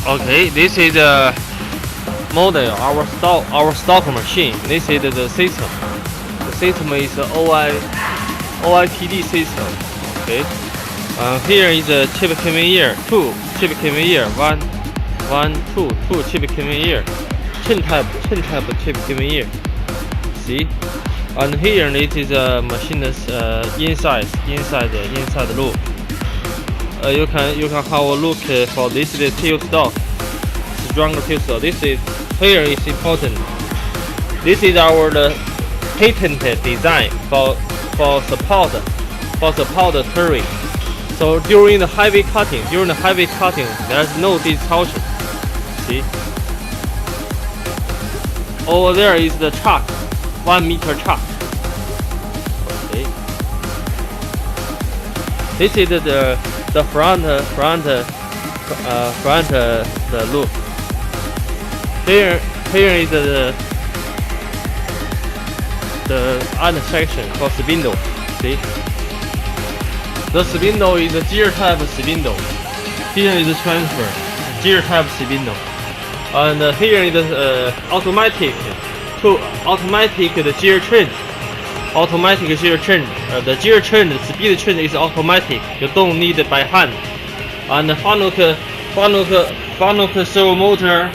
Okay, this is the model, our stock machine. This is the system. The system is the OITD system. Okay. Here is the chip coming here. 2 chip coming here. 1, 2 chip coming here. Chain type chip coming here. See. And here it is a machine inside loop. You can have a look for this is the tail stock, stronger tail stock. This is here is important. This is our patented design for support turret. So during the heavy cutting, there's no distortion. See, over there is the chuck, 1 meter chuck. Okay. This is the front the loop. Here is the other section for spindle. See, the spindle is a gear type spindle. Here is the transfer gear type spindle, and here is the automatic the gear change. Automatic gear change. The gear change, the speed change is automatic. You don't need it by hand. And Fanuc servo motor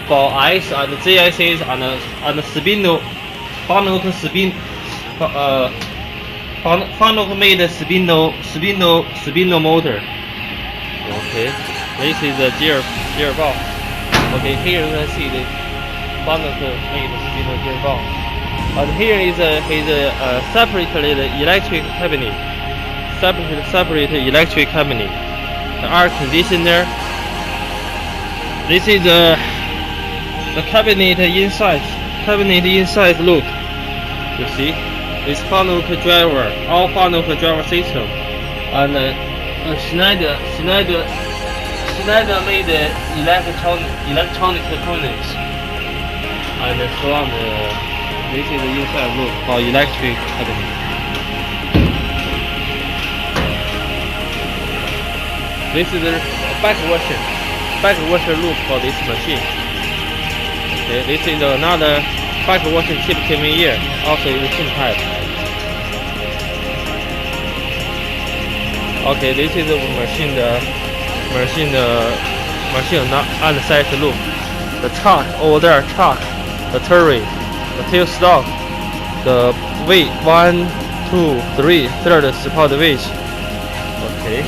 for ICE and ZICs and spindle. Fanuc made spindle motor. Okay, this is the gearbox. Okay, here you can see the Fanuc made spindle gearbox. And here is his separated electric cabinet. Separate electric cabinet. The air conditioner. This is the cabinet inside. Look. You see, this Fanuc driver, all Fanuc driver system, and Schneider made electronic components, and so on. This is the inside look for electric cabinet. This is the back washer loop for this machine. Okay, this is another back washing chip coming here, also in the same type. Okay, this is the machine on the side loop. The chuck over there, the turret, the tail stock, the weight 1, 2, 3, third support weight. Okay.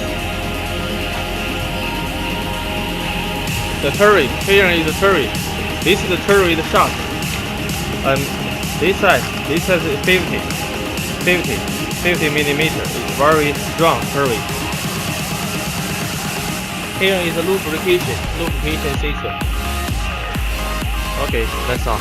The turret, here is the turret. This is the turret shaft. And this side is 50 millimeter. It's very strong turret. Here is the lubrication system. Okay, that's all.